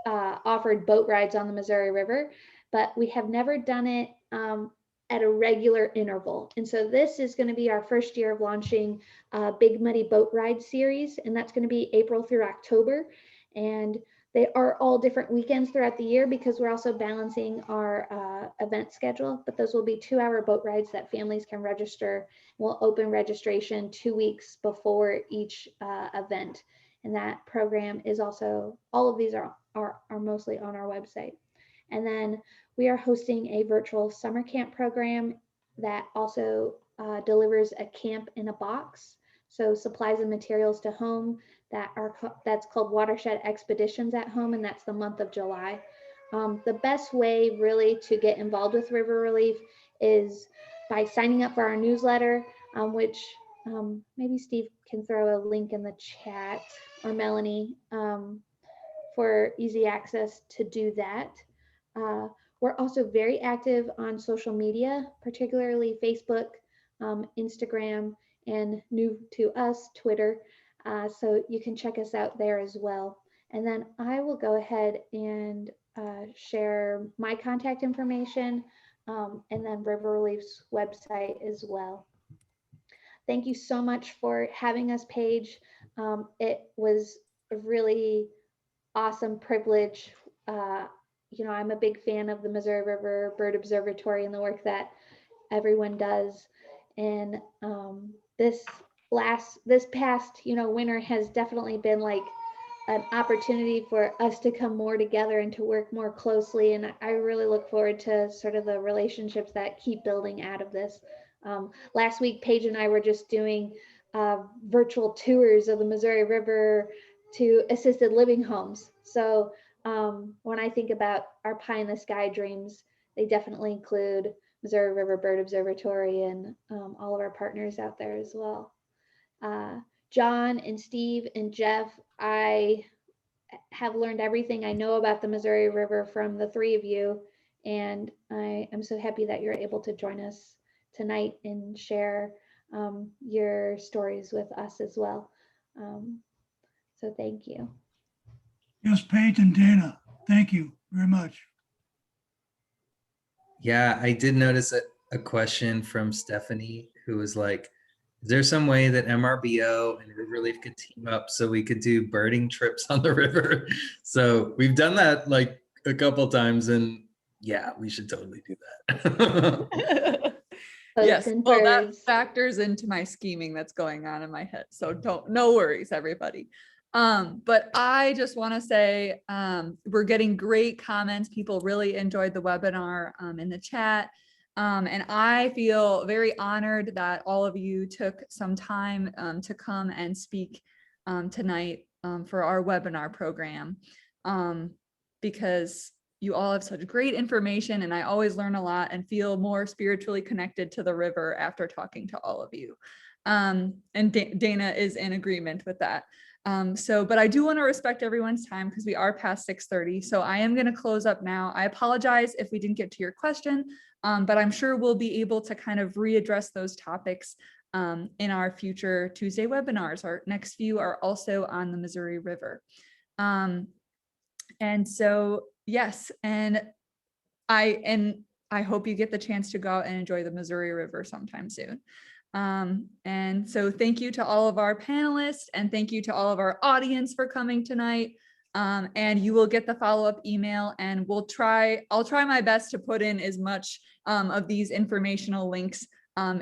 offered boat rides on the Missouri River, but we have never done it at a regular interval. And so this is going to be our first year of launching Big Muddy Boat Ride series, and that's going to be April through October. And they are all different weekends throughout the year because we're also balancing our event schedule, but those will be 2-hour boat rides that families can register. We'll open registration 2 weeks before each event. And that program is also, all of these are mostly on our website. And then we are hosting a virtual summer camp program that also delivers a camp in a box. So supplies and materials to home that's called Watershed Expeditions at Home, and that's the month of July. The best way really to get involved with River Relief is by signing up for our newsletter, which maybe Steve can throw a link in the chat, or Melanie, for easy access to do that. We're also very active on social media, particularly Facebook, Instagram, and new to us, Twitter. So you can check us out there as well. And then I will go ahead and share my contact information and then River Relief's website as well. Thank you so much for having us, Paige. It was a really awesome privilege. You know, I'm a big fan of the Missouri River Bird Observatory and the work that everyone does. And this past, you know, winter has definitely been like an opportunity for us to come more together and to work more closely. And I really look forward to sort of the relationships that keep building out of this. Last week, Paige and I were just doing virtual tours of the Missouri River to assisted living homes. So when I think about our pie in the sky dreams, they definitely include Missouri River Bird Observatory and all of our partners out there as well. John and Steve and Jeff, I have learned everything I know about the Missouri River from the three of you, and I am so happy that you're able to join us tonight and share your stories with us as well. So thank you. Yes, Paige and Dana, thank you very much. Yeah, I did notice a question from Stephanie, who was like, is there some way that MRBO and River Relief could team up so we could do birding trips on the river? So we've done that like a couple times, and Yeah, we should totally do that. Yes, Boats and well, that birds. factors into my scheming that's going on in my head. So no worries, everybody. But I just want to say, we're getting great comments. People really enjoyed the webinar, in the chat. And I feel very honored that all of you took some time, to come and speak, tonight, for our webinar program. Because you all have such great information and I always learn a lot and feel more spiritually connected to the river after talking to all of you. And Dana is in agreement with that. But I do want to respect everyone's time because we are past 6:30. So I am going to close up now. I apologize if we didn't get to your question, but I'm sure we'll be able to kind of readdress those topics in our future Tuesday webinars. Our next few are also on the Missouri River. And so, yes, and I hope you get the chance to go out and enjoy the Missouri River sometime soon. And so thank you to all of our panelists and thank you to all of our audience for coming tonight. And you will get the follow-up email and I'll try my best to put in as much of these informational links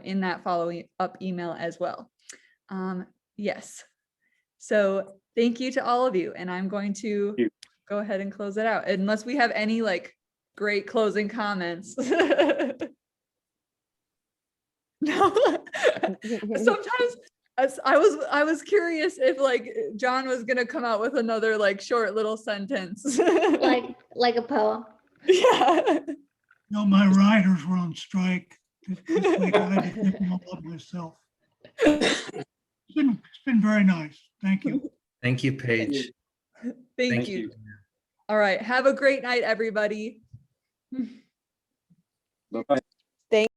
in that follow-up email as well. Yes. So thank you to all of you. And I'm going to go ahead and close it out unless we have any like great closing comments. No. Sometimes I was curious if like John was gonna come out with another like short little sentence. like a poem. Yeah. No, my writers were on strike this week. I had to pick them all up myself. It's been very nice. Thank you. Thank you, Paige. Thank you. All right. Have a great night, everybody. Bye-bye.